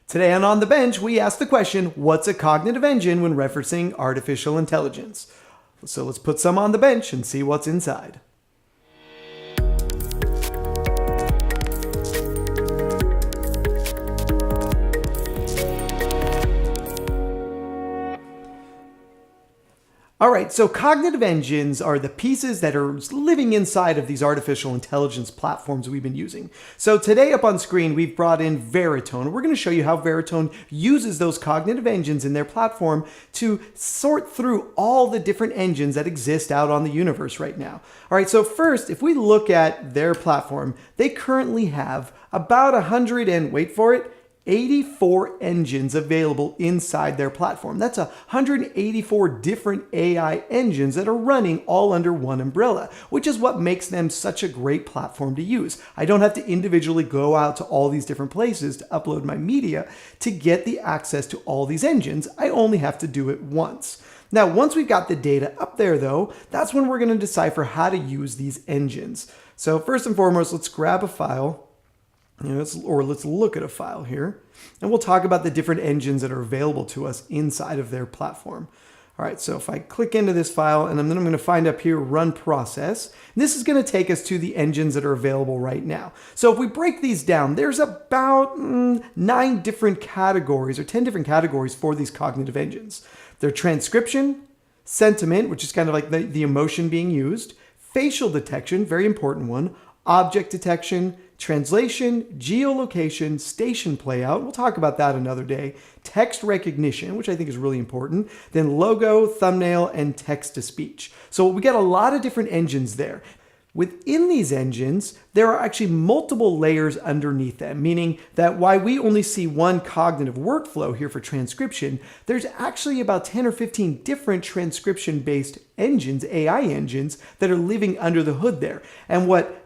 Today on The Bench, we ask the question, what's a cognitive engine when referencing artificial intelligence? So let's put some on the bench and see what's inside. All right, so cognitive engines are the pieces that are living inside of these artificial intelligence platforms we've been using. So today up on screen, we've brought in Veritone. We're going to show you how Veritone uses those cognitive engines in their platform to sort through all the different engines that exist out on the universe right now. All right, so first, if we look at their platform, they currently have about 100 and, wait for it, 84 engines available inside their platform. That's 184 different AI engines that are running all under one umbrella, which is what makes them such a great platform to use. I don't have to individually go out to all these different places to upload my media to get the access to all these engines. I only have to do it once. Now, once we've got the data up there though, that's when we're going to decipher how to use these engines. So first and foremost, let's grab a file. Let's look at a file here, and we'll talk about the different engines that are available to us inside of their platform. All right, so if I click into this file, and then I'm going to find up here run process, this is going to take us to the engines that are available right now. So if we break these down, there's about 9 different categories or 10 different categories for these cognitive engines. They're transcription, sentiment, which is kind of like the emotion being used, facial detection, very important one, object detection, translation, geolocation, station playout, we'll talk about that another day, text recognition, which I think is really important, then logo, thumbnail, and text-to-speech. So we got a lot of different engines there. Within these engines, there are actually multiple layers underneath them, meaning that while we only see one cognitive workflow here for transcription, there's actually about 10 or 15 different transcription-based engines, AI engines, that are living under the hood there. And what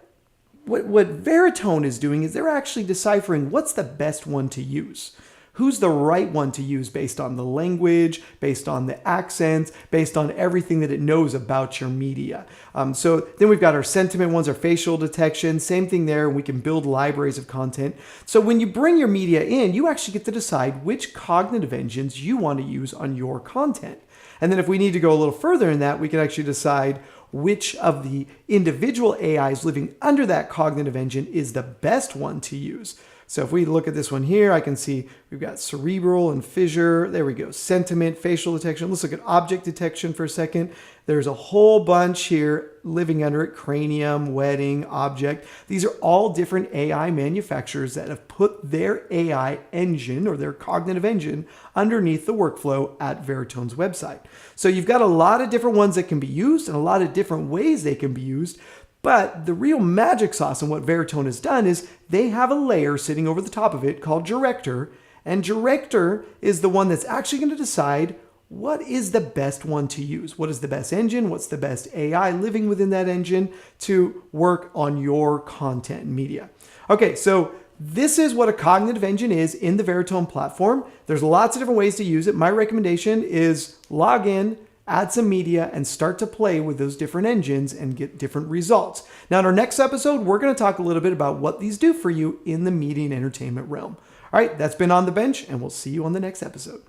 Veritone is doing is they're actually deciphering what's the best one to use. Who's the right one to use based on the language, based on the accents, based on everything that it knows about your media. So then we've got our sentiment ones, our facial detection, same thing there. We can build libraries of content. So when you bring your media in, you actually get to decide which cognitive engines you want to use on your content. And then if we need to go a little further in that, we can actually decide which of the individual AIs living under that cognitive engine is the best one to use. So if we look at this one here, I can see we've got cerebral and fissure. There we go. Sentiment, facial detection. Let's look at object detection for a second. There's a whole bunch here living under it. Cranium, wedding, object. These are all different AI manufacturers that have put their AI engine or their cognitive engine underneath the workflow at Veritone's website. So you've got a lot of different ones that can be used and a lot of different ways they can be used. But the real magic sauce in what Veritone has done is they have a layer sitting over the top of it called Director. And Director is the one that's actually going to decide what is the best one to use. What is the best engine? What's the best AI living within that engine to work on your content and media? Okay, so this is what a cognitive engine is in the Veritone platform. There's lots of different ways to use it. My recommendation is log in, add some media, and start to play with those different engines and get different results. Now, in our next episode, we're going to talk a little bit about what these do for you in the media and entertainment realm. All right, that's been On the Bench, and we'll see you on the next episode.